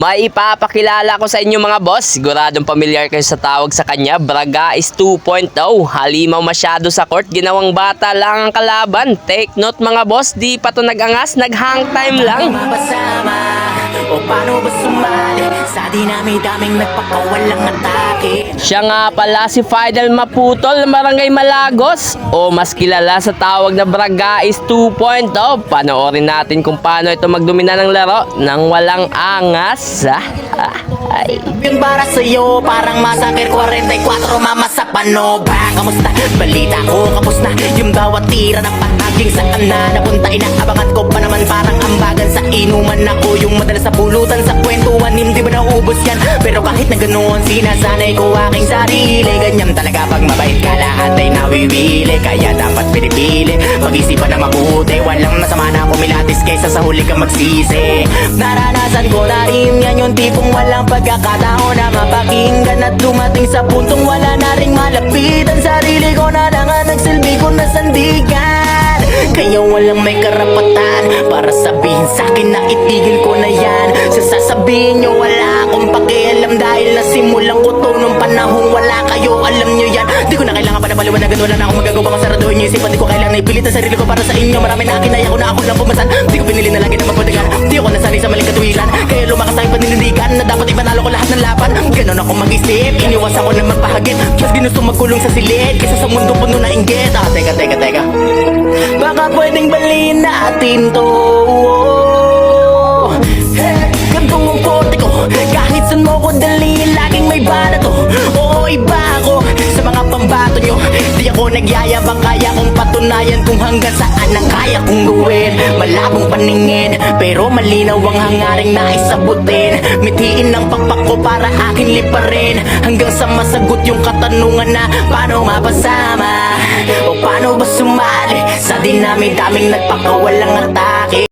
Maipapakilala ko sa inyo mga boss, siguradong pamilyar kayo sa tawag sa kanya, Braga is 2.0. Halimaw masyado sa court, ginawang bata lang ang kalaban. Take note mga boss, di pa to nag-angas, nag-hang time lang. Mapasama, o paano ba sumali sa dinami-daming nagpakawalang atake? Siya nga pala si Fidel Maputol, Barangay Malagos, o mas kilala sa tawag na Braga is 2.0. Panoorin natin kung paano ito magdomina ng laro nang walang angas. Yung para sa'yo, parang masakir 44 mama sa panoba. Kamusta? Balita ko, kapos na yung bawat tira na pataging saan na napunta. Inaabangan ko pa naman parang ambagan sa inuman. Ako yung madalas sa pulutan sa kwentuhan, hindi ba naubos yan? Pero kahit na ganoon, sinasanay ko aking sarili. Ganyan talaga pag mabait ka, lahat ay nawiwili. Kaya dapat pinipili, mag-isipan na mabuti. Walang masama na kumilatis kaysa sa huli ka magsisi. Naranasan ko na rin yan, yung tipong walang pagkakataon na mapakinggan at dumating sa puntong wala na ring malapitan. Sarili ko na lang ang nagsilbi ko na sandigan. Kaya walang may karapatan para sabihin sa'kin na itigil ko na yan. Sasabihin nyo wala akong pakialam dahil nasimulan ko to nung panahong wala kayo, alam nyo yan. Di ko na kailangan pa na paliwanagan, wala na akong magagawa kung saraduhin nyo isipan. Di ko kailangan ipilit ang sarili ko para sa inyo. Marami na kinaya ko na ako lang pumasan. Di ko pinili na lagi na mapadagan. Di ako nasanay sa maling katuwiran, kaya lumakas ang paninindigan na dapat ipanalo ko lahat ng laban. Ganon ako mag-isip, iniwasan ko na magpahagit. Mas ginusto magkulong sa silid kaysa sa mundo puno na inggit. Teka baka pwedeng baliin natin to. Gantong ang kote ko, kahit saan mo ko dalhin, laging may bala to. Oo, iba ako sa mga pambato nyo. Di ako nagyayabang, kaya kong patunayan kung hanggang saan ang kaya kong gawin. Malabong paningin, pero malinaw ang hangaring naisabutin. Mithiin ang pakpak ko para akin liparin, hanggang sa masagot yung katanungan na paano mapasama o paano ba sumali sa dinami-daming nagpakawalang atake.